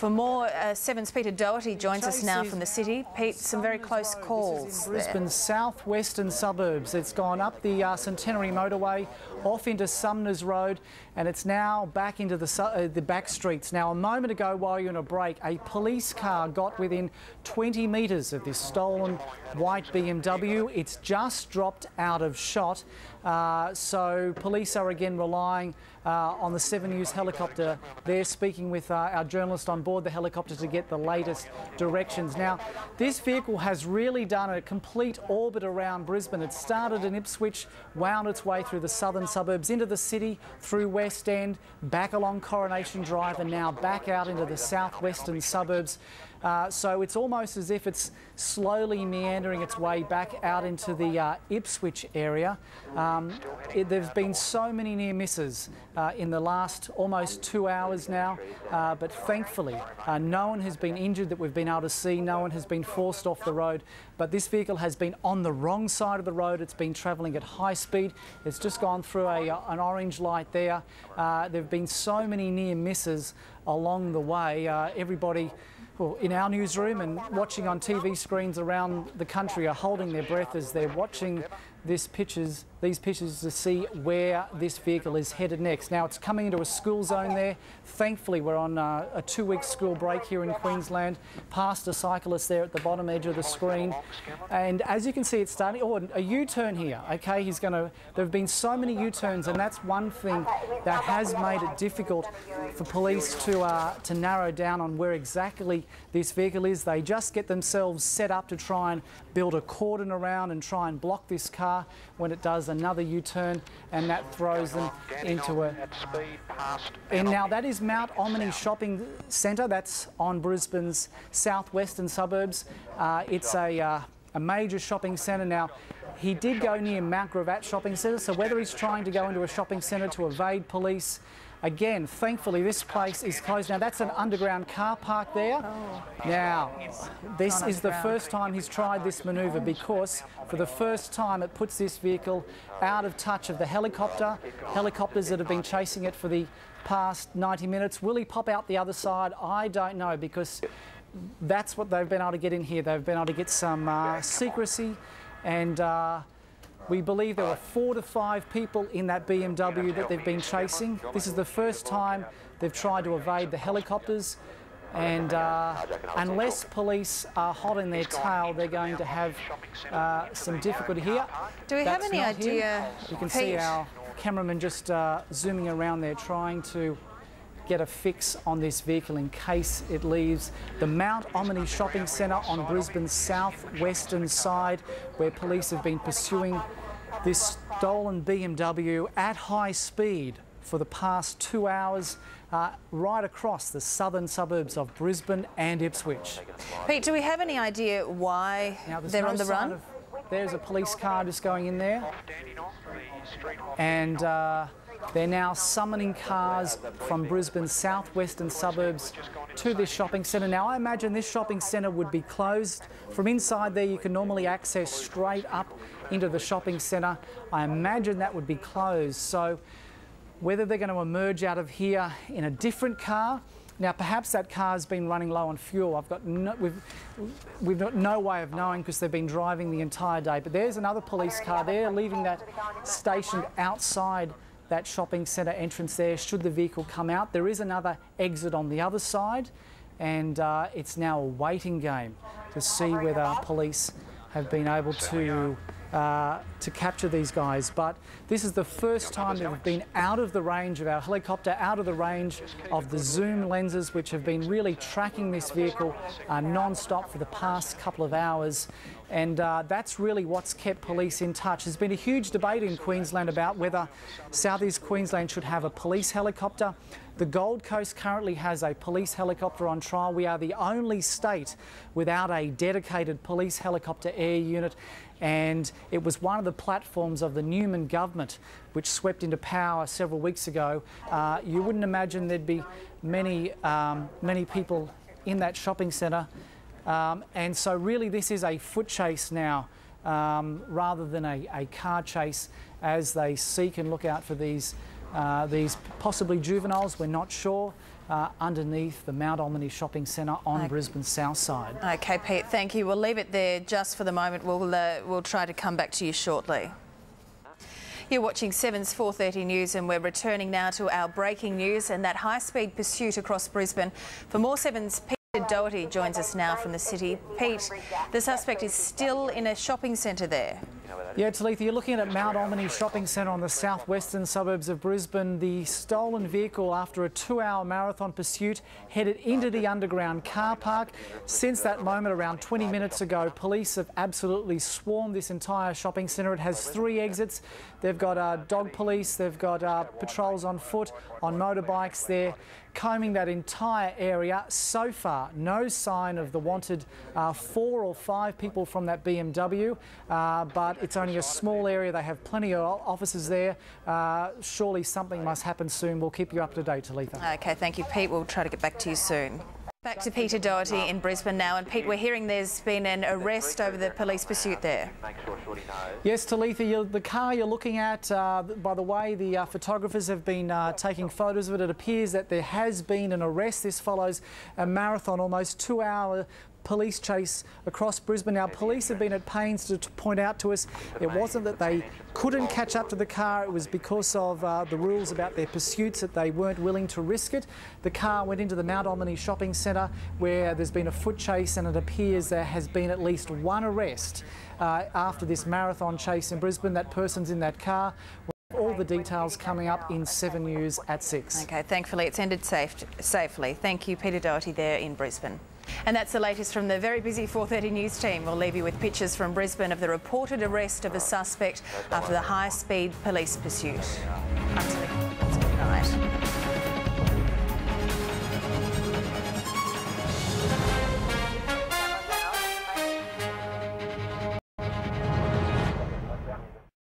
For more, 7's Peter Doherty joins us now from the city. Pete, some very close calls. This is in Brisbane's southwestern suburbs. It's gone up the Centenary motorway, off into Sumners Road, and it's now back into the back streets. Now, a moment ago, while you're on a break, a police car got within 20 metres of this stolen white BMW. It's just dropped out of shot. So police are again relying on the 7 News helicopter. They're speaking with our journalist on board the helicopter to get the latest directions. Now, this vehicle has really done a complete orbit around Brisbane. It started in Ipswich, wound its way through the southern suburbs, into the city, through West End, back along Coronation Drive, and now back out into the southwestern suburbs. So it's almost as if it's slowly meandering its way back out into the Ipswich area. There's been so many near misses in the last almost 2 hours now, but thankfully no one has been injured that we've been able to see. No one has been forced off the road, but this vehicle has been on the wrong side of the road. It's been travelling at high speed. It's just gone through an orange light there. There have been so many near misses along the way. Everybody in our newsroom and watching on TV screens around the country are holding their breath as they're watching these pictures to see where this vehicle is headed next. Now, it's coming into a school zone there. Thankfully, we're on a 2-week school break here in Queensland. Past a cyclist there at the bottom edge of the screen. And as you can see, it's starting, a U-turn here, okay? There have been so many U-turns, and that's one thing that has made it difficult for police to narrow down on where exactly this vehicle is. They just get themselves set up to try and build a cordon around and try and block this car when it does another U-turn, and that throws them into a... And now that is Mount Omni Shopping Centre. That's on Brisbane's southwestern suburbs. It's a major shopping centre. Now, he did go near Mount Gravatt Shopping Centre, so whether he's trying to go into a shopping centre to evade police, again, thankfully, this place is closed. Now, that's an underground car park there. Now, this is the first time he's tried this manoeuvre, because for the first time it puts this vehicle out of touch of the helicopters that have been chasing it for the past 90 minutes. Will he pop out the other side? I don't know, because that's what they've been able to get in here. They've been able to get some secrecy, and we believe there were 4 to 5 people in that BMW that they've been chasing. This is the first time they've tried to evade the helicopters, and unless police are hot in their tail, they're going to have some difficulty here. Do we have any idea? You can see our cameraman just zooming around there, trying to get a fix on this vehicle in case it leaves the Mount Omni Shopping Centre on Brisbane's southwestern side, where police have been pursuing this stolen BMW at high speed for the past 2 hours, right across the southern suburbs of Brisbane and Ipswich. Pete, do we have any idea why they're on the run? There's a police car just going in there, and they're now summoning cars from Brisbane's southwestern suburbs to this shopping centre. Now, I imagine this shopping centre would be closed. From inside there, you can normally access straight up into the shopping centre. I imagine that would be closed. So whether they're going to emerge out of here in a different car, now perhaps that car's been running low on fuel. We've got no way of knowing, because they've been driving the entire day. But there's another police car there, leaving that stationed outside that shopping centre entrance there, should the vehicle come out. There is another exit on the other side, and it's now a waiting game to see whether police have been able to capture these guys. But this is the first time that we've been out of the range of our helicopter, out of the range of the zoom lenses, which have been really tracking this vehicle non-stop for the past couple of hours. And that's really what's kept police in touch. There's been a huge debate in Queensland about whether South East Queensland should have a police helicopter. The Gold Coast currently has a police helicopter on trial. We are the only state without a dedicated police helicopter air unit, and it was one of the platforms of the Newman government, which swept into power several weeks ago. You wouldn't imagine there'd be many people in that shopping centre. And so really this is a foot chase now, rather than a car chase, as they seek and look out for these possibly juveniles. We're not sure. underneath the Mount Omni Shopping Centre on Brisbane's south side. OK, Pete, thank you. We'll leave it there just for the moment. We'll try to come back to you shortly. You're watching 7's 4:30 News, and we're returning now to our breaking news and that high-speed pursuit across Brisbane. For more 7's, Peter Doherty joins us now from the city. Pete, the suspect is still in a shopping centre there. Yeah, Talitha, you're looking at Mount Omni Shopping Centre on the southwestern suburbs of Brisbane. The stolen vehicle, after a 2-hour marathon pursuit, headed into the underground car park. Since that moment, around 20 minutes ago, police have absolutely swarmed this entire shopping centre. It has 3 exits. They've got dog police, they've got patrols on foot, on motorbikes there, combing that entire area. So far, no sign of the wanted 4 or 5 people from that BMW, but it's only a small area. They have plenty of officers there. Surely something must happen soon. We'll keep you up to date, Talitha. OK, thank you, Pete. We'll try to get back to you soon. Back to Peter Doherty in Brisbane now. And Pete, we're hearing there's been an arrest over the police pursuit there. Yes, Talitha, the car you're looking at, by the way, the photographers have been taking photos of it. It appears that there has been an arrest. This follows a marathon, almost 2-hour police chase across Brisbane. Now, police have been at pains to point out to us it wasn't that they couldn't catch up to the car, it was because of the rules about their pursuits that they weren't willing to risk it. The car went into the Mount Omni Shopping Centre where there's been a foot chase, and it appears there has been at least 1 arrest after this marathon chase in Brisbane. That person's in that car. All the details coming up in 7 News at 6. OK, thankfully it's ended safely. Thank you, Peter Doherty there in Brisbane. And that's the latest from the very busy 4:30 News team. We'll leave you with pictures from Brisbane of the reported arrest of a suspect after the high-speed police pursuit.